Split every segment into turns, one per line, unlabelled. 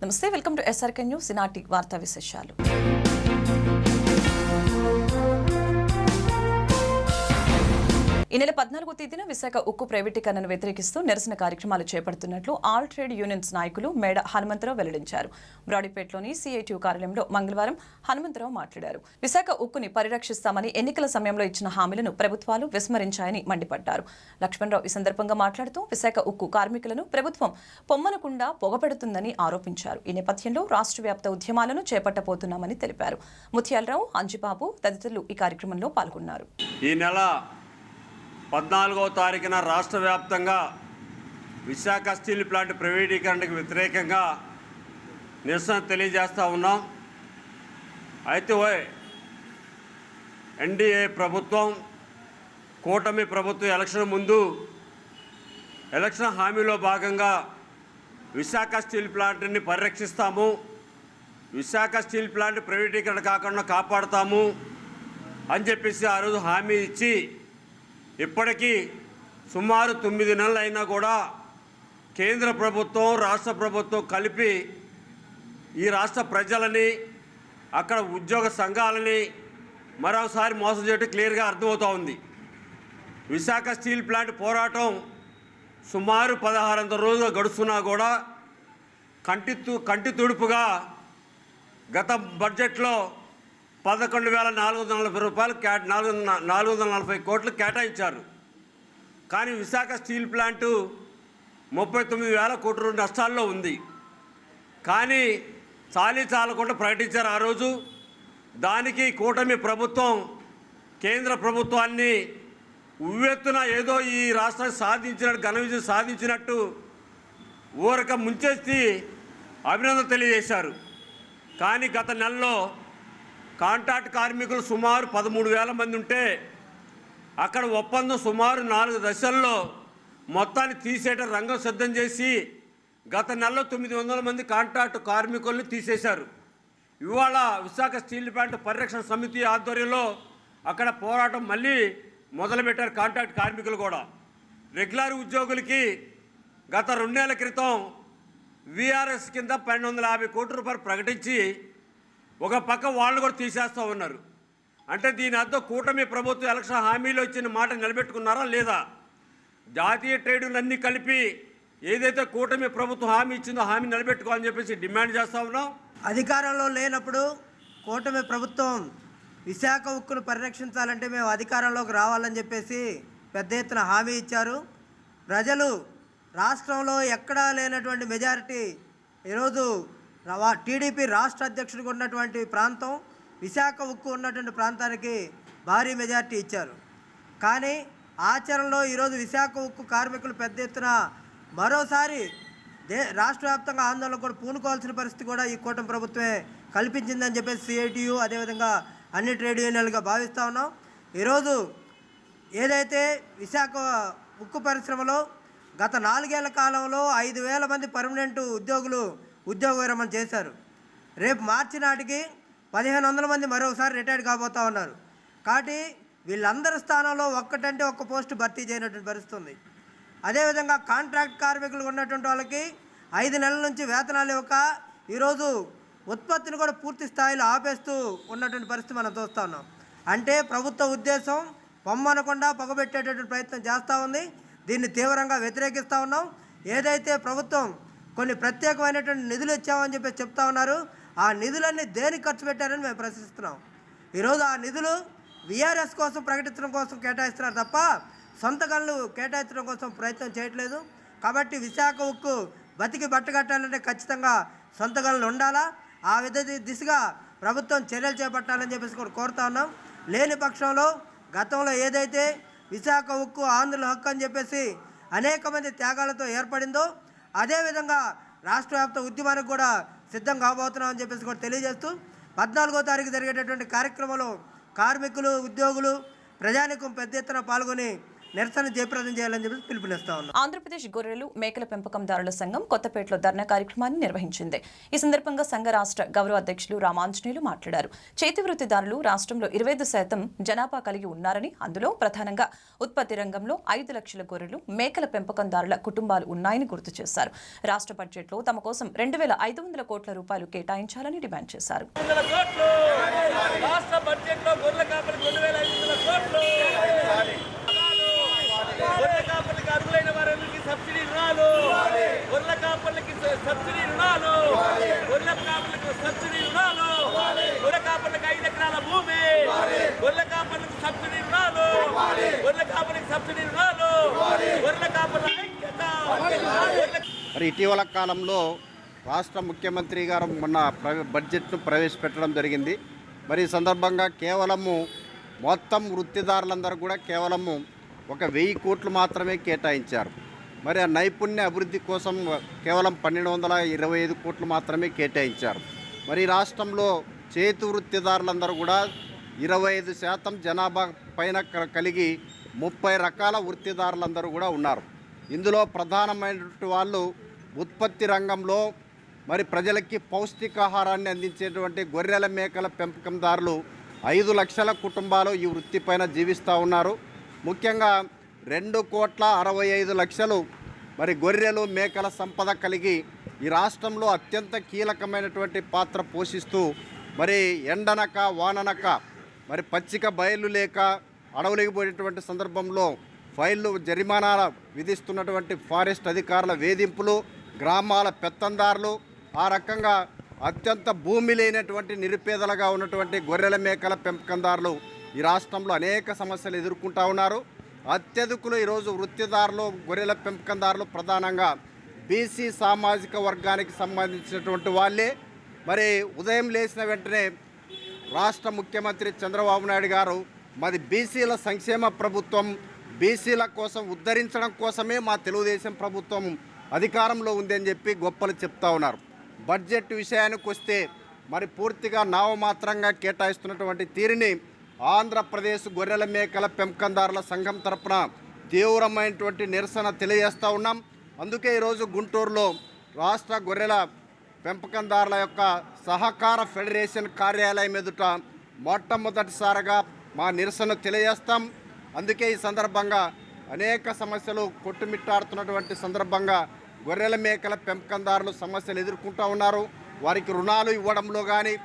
నమస్తే, welcome to SRK news ఈనాటి వార్తా విశేషాలు. ఈ నెల 14వ తేదీన విశాఖ ఉక్కు ప్రైవేటీకరణను వ్యతిరేకిస్తూ నిరసన కార్యక్రమాలు చేపడుతున్నట్లు ఆల్ ట్రేడ్ యూనియన్స్ నాయకులు మేడ హనుమంతరావు వెల్లడించారు. బ్రాడీపేటలోని సిఐటియు కార్యాలయంలో మంగళవారం హనుమంతరావు మాట్లాడారు. విశాఖ ఉక్కుని పరిరక్షిస్తామని ఎన్నికల సమయంలో ఇచ్చిన హామీలను ప్రభుత్వాలు విస్మరించాయని మండిపడ్డారు. లక్ష్మణరావు ఈ సందర్భంగా మాట్లాడుతూ విశాఖ ఉక్కు కార్మికులను ప్రభుత్వం పొమ్మనకుండా పొగపెడుతుందని ఆరోపించారు. ఈ నేపథ్యంలో రాష్ట్ర వ్యాప్త ఉద్యమాలను చేపట్టబోతున్నామని తెలిపారు. ముత్యాలరావు, అంజిబాబు తదితరులు ఈ కార్యక్రమంలో పాల్గొన్నారు.
ఈ నెల 14వ తారీఖున రాష్ట్ర వ్యాప్తంగా విశాఖ స్టీల్ ప్లాంట్ ప్రైవేటీకరణకు వ్యతిరేకంగా నిరసన తెలియజేస్తూ ఉన్నాం. అయితే ఎన్డీఏ ప్రభుత్వం, కూటమి ప్రభుత్వం ఎలక్షన్ ముందు ఎలక్షన్ హామీలో భాగంగా విశాఖ స్టీల్ ప్లాంట్ని పరిరక్షిస్తాము, విశాఖ స్టీల్ ప్లాంట్ ప్రైవేటీకరణ కాకుండా కాపాడుతాము అని చెప్పేసి ఆ రోజు హామీ ఇచ్చి ఇప్పటికీ సుమారు 9 నెలలు అయినా కూడా కేంద్ర ప్రభుత్వం, రాష్ట్ర ప్రభుత్వం కలిపి ఈ రాష్ట్ర ప్రజలని, అక్కడ ఉద్యోగ సంఘాలని మరోసారి మోసం చేయడం క్లియర్గా అర్థమవుతూ ఉంది. విశాఖ స్టీల్ ప్లాంట్ పోరాటం సుమారు 1600 రోజులు గడుస్తున్నా కూడా కంటి తుడుపుగా గత బడ్జెట్లో 11,440 రూపాయలు 440 కోట్లు కేటాయించారు. కానీ విశాఖ స్టీల్ ప్లాంటు 39,000 కోట్ల నష్టాల్లో ఉంది. కానీ చాలకుండా ప్రకటించారు ఆ రోజు. దానికి కూటమి ప్రభుత్వం కేంద్ర ప్రభుత్వాన్ని ఉవ్వెత్తున ఏదో ఈ రాష్ట్రాన్ని సాధించినట్టు, ఘన విజయం సాధించినట్టు ఊరక ముంచేసి అభినందన తెలియజేశారు. కానీ గత నెలలో కాంట్రాక్ట్ కార్మికులు సుమారు 13,000 మంది ఉంటే అక్కడ ఒప్పందం సుమారు 4 దశల్లో మొత్తాన్ని తీసేయడం రంగం సిద్ధం చేసి గత నెలలో 900 మంది కాంట్రాక్ట్ కార్మికులను తీసేశారు. ఇవాళ విశాఖ స్టీల్ ప్లాంట్ పరిరక్షణ సమితి ఆధ్వర్యంలో అక్కడ పోరాటం మళ్ళీ మొదలుపెట్టారు. కాంట్రాక్ట్ కార్మికులు కూడా రెగ్యులర్ ఉద్యోగులకి గత 2 నెలల క్రితం వీఆర్ఎస్ కింద 1250 కోట్ల రూపాయలు ప్రకటించి ఒక పక్క వాళ్ళు కూడా తీసేస్తూ ఉన్నారు. అంటే దీని అర్థం కూటమి ప్రభుత్వం ఎలక్షన్ హామీలో ఇచ్చిన మాట నిలబెట్టుకున్నారా లేదా? జాతీయ ట్రేడులన్నీ కలిపి ఏదైతే కూటమి ప్రభుత్వం హామీ ఇచ్చిందో హామీ నిలబెట్టుకోవాలని చెప్పేసి డిమాండ్ చేస్తూ ఉన్నాం.
అధికారంలో లేనప్పుడు కూటమి ప్రభుత్వం విశాఖ ఉక్కును పరిరక్షించాలంటే మేము అధికారంలోకి రావాలని చెప్పేసి పెద్ద ఎత్తున హామీ ఇచ్చారు. ప్రజలు రాష్ట్రంలో ఎక్కడా లేనటువంటి మెజారిటీ ఈరోజు టీడీపీ రాష్ట్ర అధ్యక్షుడిగా ఉన్నటువంటి ప్రాంతం విశాఖ ఉక్కు ఉన్నటువంటి ప్రాంతానికి భారీ మెజారిటీ ఇచ్చారు. కానీ ఆచరణలో ఈరోజు విశాఖ ఉక్కు కార్మికులు పెద్ద ఎత్తున మరోసారి రాష్ట్ర వ్యాప్తంగా ఆందోళన కూడా పూనుకోవాల్సిన పరిస్థితి కూడా ఈ కూటమి ప్రభుత్వమే కల్పించిందని చెప్పేసి సిఐటియు, అదేవిధంగా అన్ని ట్రేడ్ యూనియన్లుగా భావిస్తూ ఉన్నాం. ఈరోజు ఏదైతే విశాఖ ఉక్కు పరిశ్రమలో గత 4 ఏళ్ల కాలంలో 5,000 మంది పర్మనెంట్ ఉద్యోగులు ఉద్యోగ విరమణ చేశారు. రేపు మార్చి నాటికి 1,500 మంది మరోసారి రిటైర్డ్ కాబోతూ ఉన్నారు. కాబట్టి వీళ్ళందరి స్థానంలో ఒక్కటంటే ఒక్క పోస్టు భర్తీ చేయనటువంటి పరిస్థితి ఉంది. అదేవిధంగా కాంట్రాక్ట్ కార్మికులు ఉన్నటువంటి వాళ్ళకి 5 నెలల నుంచి వేతనాలు ఇవ్వక ఈరోజు ఉత్పత్తిని కూడా పూర్తి స్థాయిలో ఆపేస్తూ ఉన్నటువంటి పరిస్థితి మనం చూస్తూ ఉన్నాం. అంటే ప్రభుత్వ ఉద్దేశం పొమ్మనకుండా పగబెట్టేటటువంటి ప్రయత్నం చేస్తూ ఉంది. దీన్ని తీవ్రంగా వ్యతిరేకిస్తూ ఉన్నాం. ఏదైతే ప్రభుత్వం కొన్ని ప్రత్యేకమైనటువంటి నిధులు ఇచ్చామని చెప్పి చెప్తా ఉన్నారు, ఆ నిధులన్నీ దేనికి ఖర్చు పెట్టారని మేము ప్రశ్నిస్తున్నాం. ఈరోజు ఆ నిధులు వీఆర్ఎస్ కోసం ప్రకటించడం కోసం కేటాయిస్తున్నారు తప్ప సొంత గనులు కేటాయించడం కోసం ప్రయత్నం చేయట్లేదు. కాబట్టి విశాఖ ఉక్కు బతికి బట్టగట్టాలంటే ఖచ్చితంగా సొంత గనులు ఉండాలా. ఆ దిశగా ప్రభుత్వం చర్యలు చేపట్టాలని చెప్పేసి కూడా కోరుతా ఉన్నాం. లేని పక్షంలో గతంలో ఏదైతే విశాఖ ఉక్కు ఆంధ్రుల హక్కు అని చెప్పేసి అనేక మంది త్యాగాలతో ఏర్పడిందో అదేవిధంగా రాష్ట్ర వ్యాప్త ఉద్యమానికి కూడా సిద్ధం కాబోతున్నామని చెప్పేసి కూడా తెలియజేస్తూ 14వ తారీఖు జరిగేటటువంటి కార్యక్రమంలో కార్మికులు, ఉద్యోగులు, ప్రజానికం పెద్ద ఎత్తున పాల్గొని నిరసన జయప్రదం చేయాలని చెప్పి పిలుపునిస్తా ఉన్నాం.
ఆంధ్రప్రదేశ్ గొర్రెలు మేకల పెంపకందారుల సంఘం కొత్తపేటలో ధర్నా కార్యక్రమాన్ని నిర్వహించింది. ఈ సందర్భంగా సంఘ రాష్ట్ర గౌరవ అధ్యక్షులు రామాంజనేయులు మాట్లాడారు. చేతి వృత్తిదారులు రాష్ట్రంలో 25% జనాభా కలిగి ఉన్నారని, అందులో ప్రధానంగా ఉత్పత్తి రంగంలో 5 లక్షల గొర్రెలు మేకల పెంపకందారుల కుటుంబాలు ఉన్నాయని గుర్తు చేశారు. రాష్ట్ర బడ్జెట్లో తమ కోసం 2,500 కోట్ల రూపాయలు కేటాయించాలని డిమాండ్ చేశారు.
రాష్ట్ర బడ్జెట్లో గొర్రెల కాపరికి 2,500 కోట్లు, గొర్రెల కాపరికి అర్హులైన వారికి సబ్సిడీ రుణాలు, గొర్రెల కాపర్లకి సబ్సిడీ రుణాలు, గొర్రెల కాపర్లకు సబ్సిడీ రుణాలు, గొర్రెల కాపర్లకు 5 ఎకరాల భూమి, గొర్రెల కాపర్లకు సబ్సిడీ రుణాలు, గొర్రెల కాపర్లకు సబ్సిడీ రుణాలు, గొర్రెల కాపర్ల ఐక్యత.
మరి ఇటీవల కాలంలో రాష్ట్ర ముఖ్యమంత్రి గారు మొన్న బడ్జెట్ను ప్రవేశపెట్టడం జరిగింది. మరి ఈ సందర్భంగా కేవలము మొత్తం వృత్తిదారులందరూ కూడా కేవలము 1,000 కోట్లు మాత్రమే కేటాయించారు. మరి ఆ నైపుణ్య అభివృద్ధి కోసం కేవలం 1,225 కోట్లు మాత్రమే కేటాయించారు. మరి రాష్ట్రంలో చేతి వృత్తిదారులందరూ కూడా 25% జనాభా పైన కలిగి 30 రకాల వృత్తిదారులందరూ కూడా ఉన్నారు. ఇందులో ప్రధానమైనటువంటి వాళ్ళు ఉత్పత్తి రంగంలో మరి ప్రజలకి పౌష్టికాహారాన్ని అందించేటువంటి గొర్రెల మేకల పెంపకందారులు 5 లక్షల కుటుంబాలు ఈ వృత్తిపైన జీవిస్తూ ఉన్నారు. ముఖ్యంగా 2,65,00,000 మరి గొర్రెలు మేకల సంపద కలిగి ఈ రాష్ట్రంలో అత్యంత కీలకమైనటువంటి పాత్ర పోషిస్తూ మరి ఎండనక వాననక మరి పచ్చిక బయలు లేక అడవులకు పోయేటువంటి సందర్భంలో ఫైళ్లు జరిమానాలు విధిస్తున్నటువంటి ఫారెస్ట్ అధికారుల వేధింపులు, గ్రామాల పెత్తందారులు, ఆ రకంగా అత్యంత భూమి లేనటువంటి నిరుపేదలుగా ఉన్నటువంటి గొర్రెల మేకల పెంపకందారులు ఈ రాష్ట్రంలో అనేక సమస్యలు ఎదుర్కొంటూ ఉన్నారు. అత్యధికులు ఈరోజు వృత్తిదారులు, గొర్రెల పెంపకందారులు ప్రధానంగా బీసీ సామాజిక వర్గానికి సంబంధించినటువంటి వాళ్ళే. మరి ఉదయం లేచిన వెంటనే రాష్ట్ర ముఖ్యమంత్రి చంద్రబాబు నాయుడు గారు మాది బీసీల సంక్షేమ ప్రభుత్వం, బీసీల కోసం ఉద్ధరించడం కోసమే మా తెలుగుదేశం ప్రభుత్వం అధికారంలో ఉంది అని చెప్పి గొప్పలు చెప్తా ఉన్నారు. బడ్జెట్ విషయానికి వస్తే మరి పూర్తిగా నామమాత్రంగా కేటాయిస్తున్నటువంటి తీరుని ఆంధ్రప్రదేశ్ గొర్రెల మేకల పెంపకందారుల సంఘం తరపున తీవ్రమైనటువంటి నిరసన తెలియజేస్తూ ఉన్నాం. అందుకే ఈరోజు గుంటూరులో రాష్ట్ర గొర్రెల పెంపకందారుల యొక్క సహకార ఫెడరేషన్ కార్యాలయం ఎదుట మొట్టమొదటిసారిగా మా నిరసన తెలియజేస్తాం. అందుకే ఈ సందర్భంగా అనేక సమస్యలు కొట్టుమిట్టాడుతున్నటువంటి సందర్భంగా గొర్రెల మేకల పెంపకందారులు సమస్యలు ఎదుర్కొంటూ ఉన్నారు. వారికి రుణాలు ఇవ్వడంలో కానీ,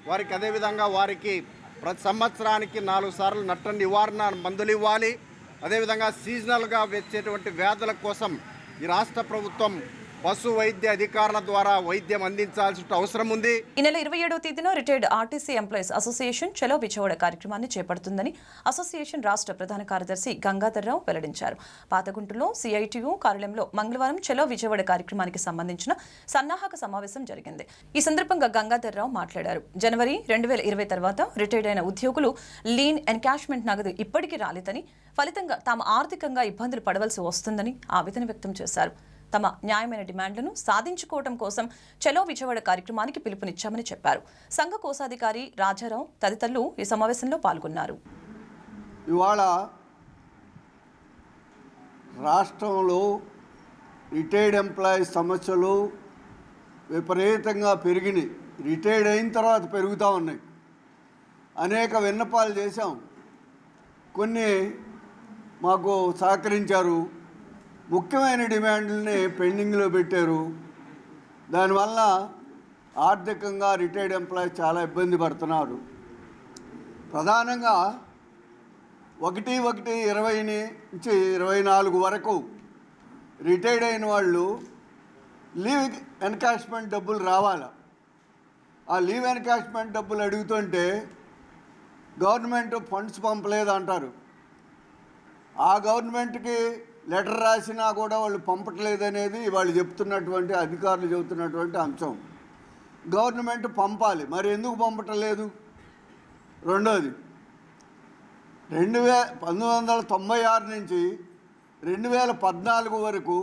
వారికి అదేవిధంగా వారికి ప్రతి సంవత్సరానికి 4 సార్లు నట్ట నివారణ మందులు ఇవ్వాలి. అదేవిధంగా సీజనల్గా వచ్చేటువంటి వ్యాధుల కోసం ఈ రాష్ట్ర ప్రభుత్వం పశు వైద్య అధికారుల ద్వారా వైద్యం అందించాల్సిన అవసరం ఉంది.
ఈ నెల 27వ తేదీన రిటైర్డ్ ఆర్టీసీ ఎంప్లాయీస్ అసోసియేషన్ చలో విజయవాడ కార్యక్రమాన్ని చేపడుతుందని అసోసియేషన్ రాష్ట్ర ప్రధాన కార్యదర్శి గంగాధర్రావు వెల్లడించారు. పాతగుంటలో సిఐటియు కార్యాలయంలో మంగళవారం చలో విజయవాడ కార్యక్రమానికి సంబంధించిన సన్నాహక సమావేశం జరిగింది. ఈ సందర్భంగా గంగాధర్రావు మాట్లాడారు. జనవరి 2020 తర్వాత రిటైర్డ్ అయిన ఉద్యోగులు లీన్ ఎన్కాష్మెంట్ నగదు ఇప్పటికీ రాలేదని, ఫలితంగా తాము ఆర్థికంగా ఇబ్బందులు పడవలసి వస్తుందని ఆవేదన వ్యక్తం చేశారు. తమ న్యాయమైన డిమాండ్లను సాధించుకోవడం కోసం చలో విజయవాడ కార్యక్రమానికి పిలుపునిచ్చామని చెప్పారు. సంఘ కోశాధికారి రాజారావు తదితరులు ఈ సమావేశంలో పాల్గొన్నారు.
ఇవాళ రాష్ట్రంలో రిటైర్డ్ ఎంప్లాయీస్ సమస్యలు విపరీతంగా పెరిగినాయి. రిటైర్డ్ అయిన తర్వాత పెరుగుతూ ఉన్నాయి. అనేక విన్నపాలు చేశాం. కొన్ని మాకు సహకరించారు. ముఖ్యమైన డిమాండ్లని పెండింగ్లో పెట్టారు. దానివల్ల ఆర్థికంగా రిటైర్డ్ ఎంప్లాయీస్ చాలా ఇబ్బంది పడుతున్నారు. ప్రధానంగా 1/1/20 నుంచి 24 వరకు రిటైర్డ్ అయిన వాళ్ళు లీవ్ ఎన్కాష్మెంట్ డబ్బులు రావాలి. ఆ లీవ్ ఎన్కాష్మెంట్ డబ్బులు అడుగుతుంటే గవర్నమెంట్ ఫండ్స్ పంపలేదు అంటారు. ఆ గవర్నమెంట్కి లెటర్ రాసినా కూడా వాళ్ళు పంపట్లేదనేది వాళ్ళు చెప్తున్నటువంటి అధికారులు చెబుతున్నటువంటి అంశం. గవర్నమెంట్ పంపాలి, మరి ఎందుకు పంపటలేదు? రెండోది, 1996 నుంచి 2014 వరకు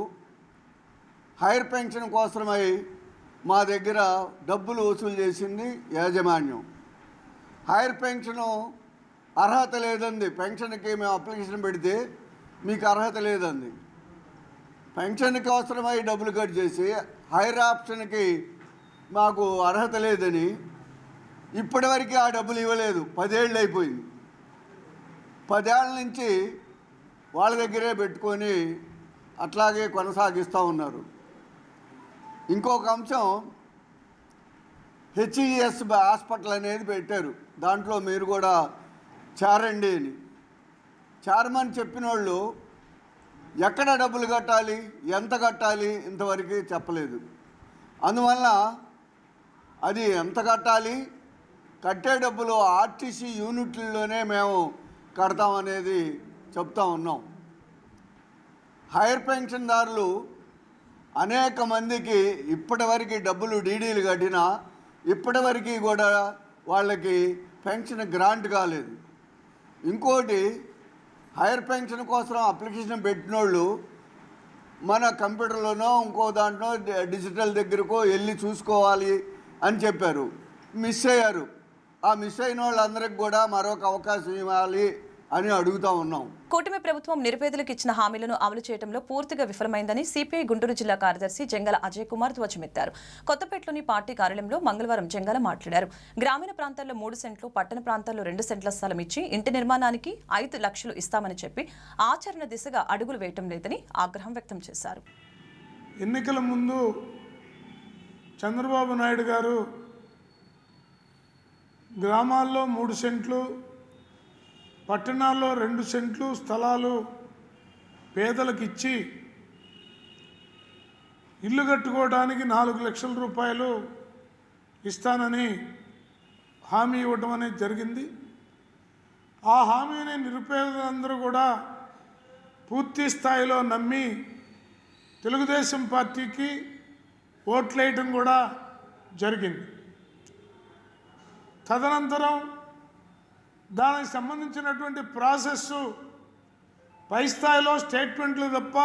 హైర్ పెన్షన్ కోసమై మా దగ్గర డబ్బులు వసూలు చేసింది యాజమాన్యం. హైర్ పెన్షను అర్హత లేదండి. పెన్షన్కి మేము అప్లికేషన్ పెడితే మీకు అర్హత లేదండి. పెన్షన్కి అవసరమై డబ్బులు కట్ చేసి హైర్ ఆప్షన్కి మాకు అర్హత లేదని ఇప్పటివరకు ఆ డబ్బులు ఇవ్వలేదు. 10 ఏళ్ళు అయిపోయింది. 10 ఏళ్ళ నుంచి వాళ్ళ దగ్గరే పెట్టుకొని అట్లాగే కొనసాగిస్తూ ఉన్నారు. ఇంకొక అంశం, హెచ్ఈఎస్ హాస్పిటల్ అనేది పెట్టారు. దాంట్లో మీరు కూడా చేరండి అని చేరమని చెప్పిన వాళ్ళు ఎక్కడ డబ్బులు కట్టాలి, ఎంత కట్టాలి ఇంతవరకు చెప్పలేదు. అందువల్ల అది ఎంత కట్టాలి, కట్టే డబ్బులు ఆర్టీసీ యూనిట్లలోనే మేము కడతామనేది చెప్తా ఉన్నాం. హైర్ పెన్షన్దారులు అనేక మందికి ఇప్పటివరకు డబ్బులు డీడీలు కట్టినా ఇప్పటివరకు కూడా వాళ్ళకి పెన్షన్ గ్రాంట్ కాలేదు. ఇంకోటి, హైర్ పెన్షన్ కోసం అప్లికేషన్ పెట్టిన వాళ్ళు మన కంప్యూటర్లోనో ఇంకో దాంట్లో డిజిటల్ దగ్గరకో వెళ్ళి చూసుకోవాలి అని చెప్పారు. మిస్ అయ్యారు. ఆ మిస్ అయిన వాళ్ళందరికీ కూడా మరొక అవకాశం ఇవ్వాలి అని అడుగుతూ ఉన్నాం.
కూటమి ప్రభుత్వం నిరుపేదలకు ఇచ్చిన హామీలను అమలు చేయడంలో పూర్తిగా విఫలమైందని సిపిఐ గుంటూరు జిల్లా కార్యదర్శి జంగల అజయ్ కుమార్ ధ్వజమెత్తారు. కొత్తపేటలోని పార్టీ కార్యాలయంలో మంగళవారం జంగల మాట్లాడారు. గ్రామీణ ప్రాంతాల్లో 3 సెంట్లు, పట్టణ ప్రాంతాల్లో 2 సెంట్ల స్థలం ఇచ్చి ఇంటి నిర్మాణానికి 5 లక్షలు ఇస్తామని చెప్పి ఆచరణ దిశగా అడుగులు వేయటం లేదని ఆగ్రహం వ్యక్తం చేశారు.
ఎన్నికల ముందు చంద్రబాబు నాయుడు గారు గ్రామాల్లో 3 సెంట్లు, పట్టణాల్లో 2 సెంట్లు స్థలాలు పేదలకు ఇచ్చి ఇల్లు కట్టుకోవడానికి 4 లక్షల రూపాయలు ఇస్తానని హామీ ఇవ్వడం అనేది జరిగింది. ఆ హామీని నిరుపేదలందరూ కూడా పూర్తి స్థాయిలో నమ్మి తెలుగుదేశం పార్టీకి ఓట్లేయటం కూడా జరిగింది. తదనంతరం దానికి సంబంధించినటువంటి ప్రాసెస్ పై స్థాయిలో స్టేట్మెంట్లు తప్ప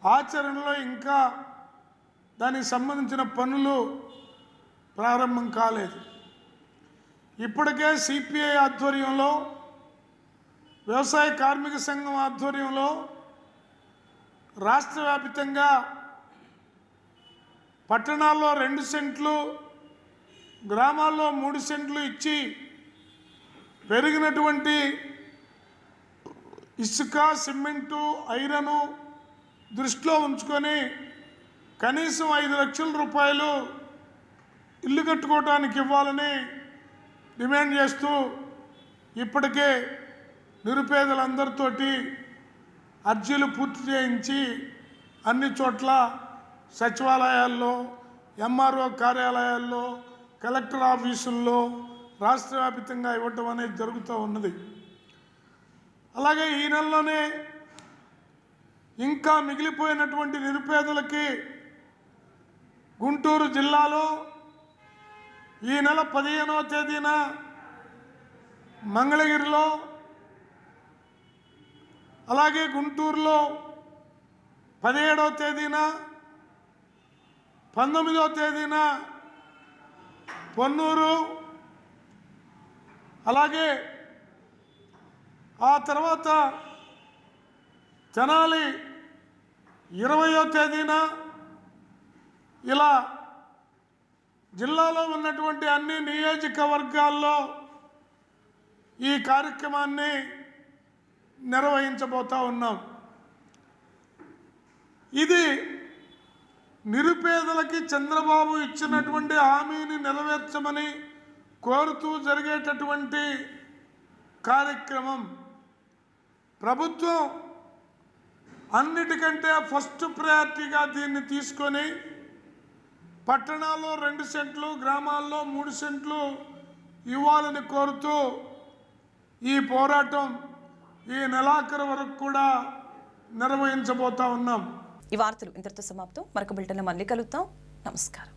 ఆచరణలో ఇంకా దానికి సంబంధించిన పనులు ప్రారంభం కాలేదు. ఇప్పటికే సిపిఐ ఆధ్వర్యంలో, వ్యవసాయ కార్మిక సంఘం ఆధ్వర్యంలో రాష్ట్ర వ్యాప్తంగా పట్టణాల్లో 2 సెంట్లు, గ్రామాల్లో 3 సెంట్లు ఇచ్చి పెరిగినటువంటి ఇసుక, సిమెంటు, ఐరను దృష్టిలో ఉంచుకొని కనీసం 5 లక్షల రూపాయలు ఇల్లు కట్టుకోవడానికి ఇవ్వాలని డిమాండ్ చేస్తూ ఇప్పటికే నిరుపేదలందరితోటి అర్జీలు పూర్తి చేయించి అన్ని చోట్ల సచివాలయాల్లో, ఎంఆర్ఓ కార్యాలయాల్లో, కలెక్టర్ ఆఫీసుల్లో రాష్ట్ర వ్యాప్తంగా ఇవ్వటం అనేది జరుగుతూ ఉన్నది. అలాగే ఈ నెలలోనే ఇంకా మిగిలిపోయినటువంటి నిరుపేదలకి గుంటూరు జిల్లాలో ఈ నెల 15వ తేదీన మంగళగిరిలో, అలాగే గుంటూరులో 17వ తేదీన, 19వ తేదీన పొన్నూరు, అలాగే ఆ తర్వాత తెనాలి 20వ తేదీన, ఇలా జిల్లాలో ఉన్నటువంటి అన్ని నియోజకవర్గాల్లో ఈ కార్యక్రమాన్ని నిర్వహించబోతా ఉన్నాం. ఇది నిరుపేదలకి చంద్రబాబు ఇచ్చినటువంటి హామీని నెరవేర్చమని కోరుతూ జరిగేటటువంటి కార్యక్రమం. ప్రభుత్వం అన్నిటికంటే ఫస్ట్ ప్రయారిటీగా దీన్ని తీసుకొని పట్టణాల్లో 2 సెంట్లు, గ్రామాల్లో 3 సెంట్లు ఇవ్వాలని కోరుతూ ఈ పోరాటం ఈ నెలాఖరు వరకు కూడా నిర్వహించబోతా ఉన్నాం.
ఈ వార్తలు ఇంతటితో సమాప్తం. మరొక బులెటిన్లో మళ్ళీ కలుద్దాం. నమస్కారం.